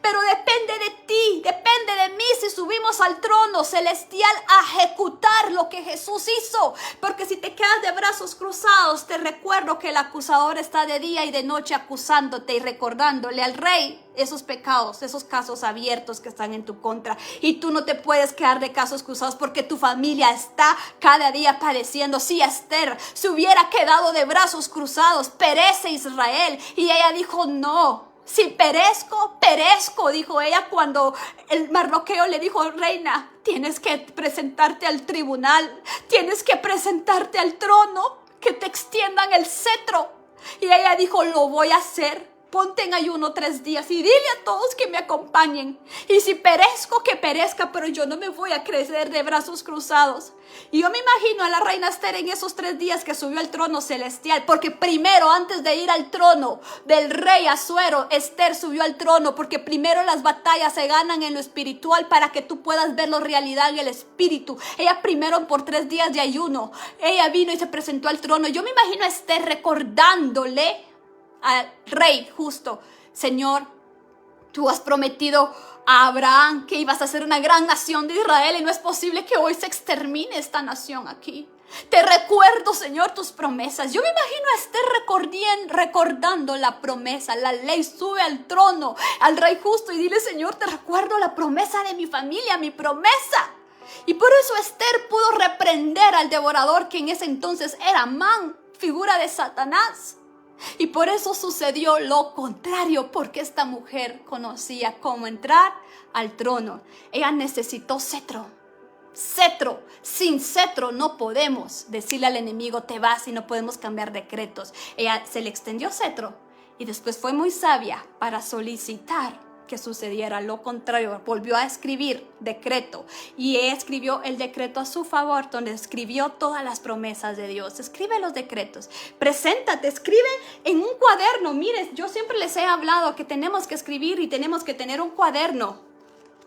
pero depende de ti, depende de mí si subimos al trono celestial a ejecutar lo que Jesús hizo. Porque si te quedas de brazos cruzados, te recuerdo que el acusador está de día y de noche acusándote y recordándole al rey esos pecados, esos casos abiertos que están en tu contra. Y tú no te puedes quedar de casos cruzados porque tu familia está cada día padeciendo. Si Esther se hubiera quedado de brazos cruzados, perece Israel. Y ella dijo, no. Si perezco, dijo ella cuando el Mardoqueo le dijo, reina, tienes que presentarte al tribunal, tienes que presentarte al trono, que te extiendan el cetro. Y ella dijo, lo voy a hacer. Ponte en ayuno 3 días y dile a todos que me acompañen. Y si perezco, que perezca, pero yo no me voy a crecer de brazos cruzados. Y yo me imagino a la reina Esther en esos 3 días que subió al trono celestial. Porque primero, antes de ir al trono del rey Asuero, Esther subió al trono. Porque primero las batallas se ganan en lo espiritual para que tú puedas verlo realidad en el espíritu. Ella primero por 3 días de ayuno, ella vino y se presentó al trono. Yo me imagino a Esther recordándole al rey justo, Señor, tú has prometido a Abraham que ibas a ser una gran nación de Israel y no es posible que hoy se extermine esta nación aquí. Te recuerdo, Señor, tus promesas. Yo me imagino a Esther recordando la promesa, la ley. Sube al trono, al rey justo y dile, Señor, te recuerdo la promesa de mi familia, mi promesa. Y por eso Esther pudo reprender al devorador que en ese entonces era Amán, figura de Satanás. Y por eso sucedió lo contrario, porque esta mujer conocía cómo entrar al trono. Ella necesitó cetro. Sin cetro no podemos decirle al enemigo te vas y no podemos cambiar decretos. Ella se le extendió cetro y después fue muy sabia para solicitar que sucediera lo contrario. Volvió a escribir decreto y ella escribió el decreto a su favor, donde escribió todas las promesas de Dios. Escribe los decretos, preséntate, escribe en un cuaderno. Mire, yo siempre les he hablado que tenemos que escribir y tenemos que tener un cuaderno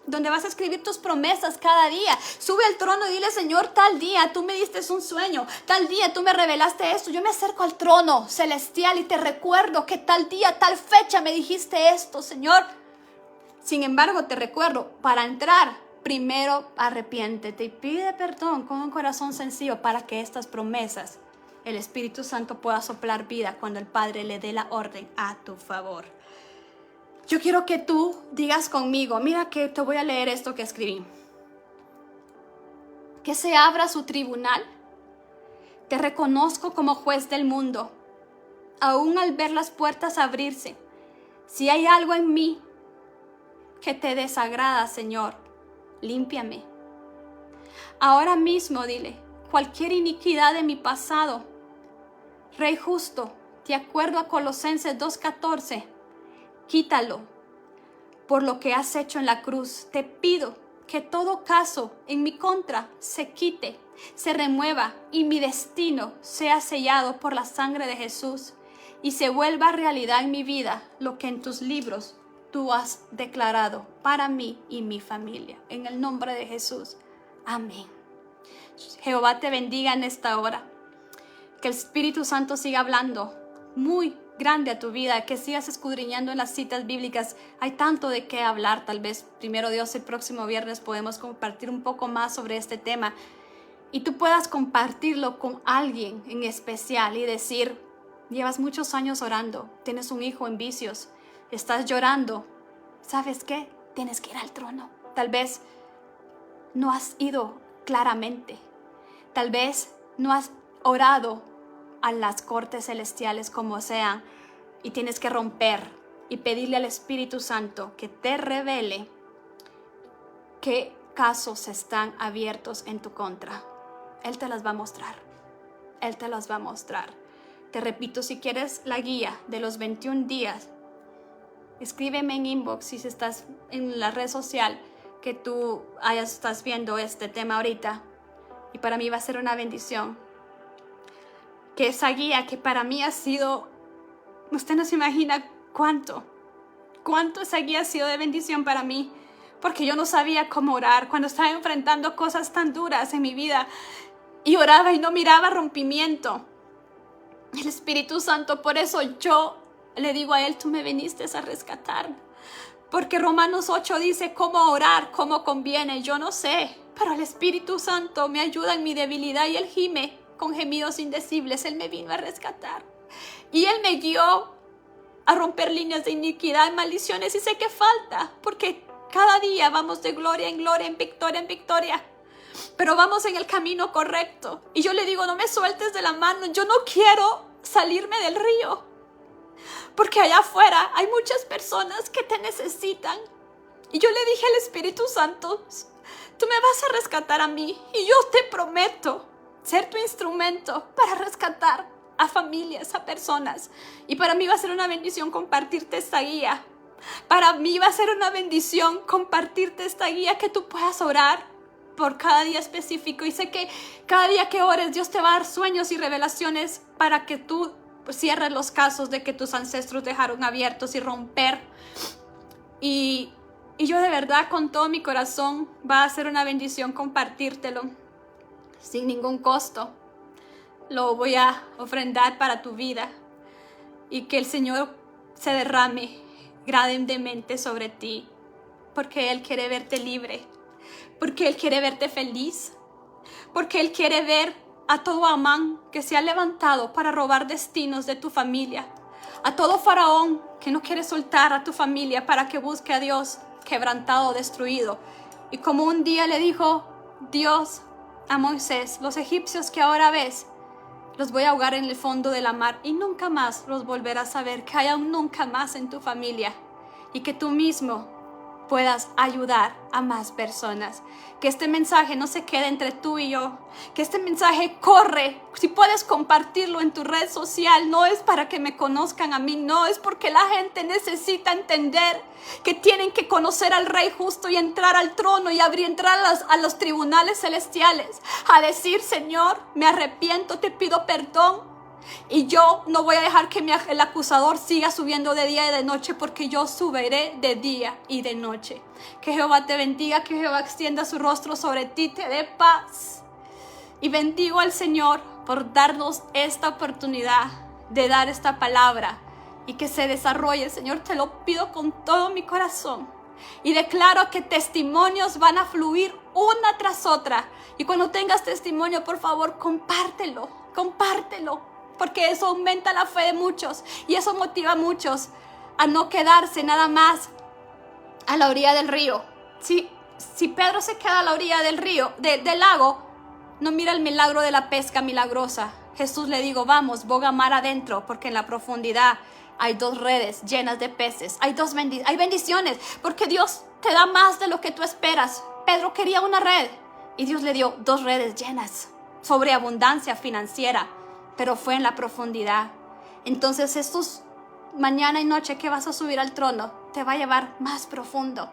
donde vas a escribir tus promesas cada día. Sube al trono y dile, Señor, tal día tú me diste un sueño, tal día tú me revelaste esto. Yo me acerco al trono celestial y te recuerdo que tal día, tal fecha me dijiste esto, Señor. Sin embargo, te recuerdo, para entrar, primero arrepiéntete y pide perdón con un corazón sencillo para que estas promesas, el Espíritu Santo pueda soplar vida cuando el Padre le dé la orden a tu favor. Yo quiero que tú digas conmigo, mira que te voy a leer esto que escribí. Que se abra su tribunal. Te reconozco como juez del mundo. Aún al ver las puertas abrirse, si hay algo en mí que te desagrada, Señor, límpiame. Ahora mismo, dile, cualquier iniquidad de mi pasado, Rey justo, de acuerdo a Colosenses 2:14, quítalo por lo que has hecho en la cruz. Te pido que todo caso en mi contra se quite, se remueva y mi destino sea sellado por la sangre de Jesús y se vuelva realidad en mi vida lo que en tus libros tú has declarado para mí y mi familia. En el nombre de Jesús. Amén. Jehová te bendiga en esta hora. Que el Espíritu Santo siga hablando muy grande a tu vida. Que sigas escudriñando en las citas bíblicas. Hay tanto de qué hablar. Tal vez, primero Dios, el próximo viernes podemos compartir un poco más sobre este tema. Y tú puedas compartirlo con alguien en especial y decir, llevas muchos años orando. Tienes un hijo en vicios. Estás llorando. ¿Sabes qué? tienes que ir al trono. Tal vez no has ido claramente. Tal vez no has orado a las cortes celestiales como sean, y tienes que romper y pedirle al Espíritu Santo que te revele qué casos están abiertos en tu contra. Él te las va a mostrar. Él te las va a mostrar. Te repito, si quieres la guía de los 21 días, escríbeme en inbox si estás en la red social que tú estás viendo este tema ahorita. Y para mí va a ser una bendición. Que esa guía que para mí ha sido, usted no se imagina cuánto esa guía ha sido de bendición para mí. Porque yo no sabía cómo orar cuando estaba enfrentando cosas tan duras en mi vida. Y oraba y no miraba rompimiento. El Espíritu Santo, por eso yo le digo a Él, tú me viniste a rescatar. Porque Romanos 8 dice cómo orar, cómo conviene. Yo no sé, pero el Espíritu Santo me ayuda en mi debilidad y Él gime con gemidos indecibles. Él me vino a rescatar. Y Él me guió a romper líneas de iniquidad, maldiciones, y sé que falta, porque cada día vamos de gloria en gloria, en victoria, pero vamos en el camino correcto. Y yo le digo, no me sueltes de la mano, yo no quiero salirme del río, porque allá afuera hay muchas personas que te necesitan. Y yo le dije al Espíritu Santo, tú me vas a rescatar a mí, y yo te prometo ser tu instrumento para rescatar a familias, a personas. Y para mí va a ser una bendición compartirte esta guía. Para mí va a ser una bendición compartirte esta guía, que tú puedas orar por cada día específico. Y sé que cada día que ores, Dios te va a dar sueños y revelaciones para que tú cierres los casos de que tus ancestros dejaron abiertos y romper. Y yo de verdad, con todo mi corazón, va a ser una bendición compartírtelo sin ningún costo. Lo voy a ofrendar para tu vida, y que el Señor se derrame grandemente sobre ti, porque Él quiere verte libre, porque Él quiere verte feliz, porque Él quiere ver a todo Amán que se ha levantado para robar destinos de tu familia, a todo faraón que no quiere soltar a tu familia para que busque a Dios quebrantado, destruido. Y como un día le dijo Dios a Moisés, los egipcios que ahora ves, los voy a ahogar en el fondo de la mar y nunca más los volverás a ver, que haya un nunca más en tu familia, y que tú mismo puedas ayudar a más personas. Que este mensaje no se quede entre tú y yo, que este mensaje corre. Si puedes compartirlo en tu red social, no es para que me conozcan a mí, no, es porque la gente necesita entender que tienen que conocer al Rey justo y entrar al trono y entrar a los tribunales celestiales, a decir, Señor, me arrepiento, te pido perdón. Y yo no voy a dejar que el acusador siga subiendo de día y de noche, porque yo subiré de día y de noche. Que Jehová te bendiga, que Jehová extienda su rostro sobre ti, te dé paz. Y bendigo al Señor por darnos esta oportunidad de dar esta palabra y que se desarrolle. Señor, te lo pido con todo mi corazón. Y declaro que testimonios van a fluir una tras otra. Y cuando tengas testimonio, por favor, compártelo. Porque eso aumenta la fe de muchos y eso motiva a muchos a no quedarse nada más a la orilla del río. Si Pedro se queda a la orilla del río, del lago, no mira el milagro de la pesca milagrosa. Jesús le dijo, vamos, boga mar adentro, porque en la profundidad hay 2 redes llenas de peces. Hay bendiciones, porque Dios te da más de lo que tú esperas. Pedro quería una red y Dios le dio 2 redes llenas, sobreabundancia financiera. Pero fue en la profundidad. Entonces estos mañana y noche que vas a subir al trono te va a llevar más profundo,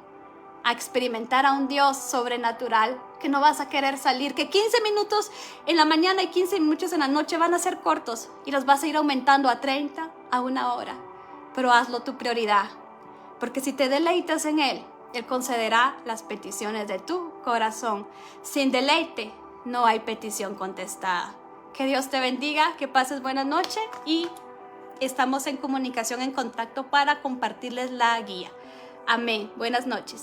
a experimentar a un Dios sobrenatural, que no vas a querer salir, que 15 minutos en la mañana y 15 minutos en la noche van a ser cortos y los vas a ir aumentando a 30, a 1 hora. Pero hazlo tu prioridad, porque si te deleitas en Él, Él concederá las peticiones de tu corazón. Sin deleite no hay petición contestada. Que Dios te bendiga, que pases buena noche, y estamos en comunicación, en contacto para compartirles la guía. Amén. Buenas noches.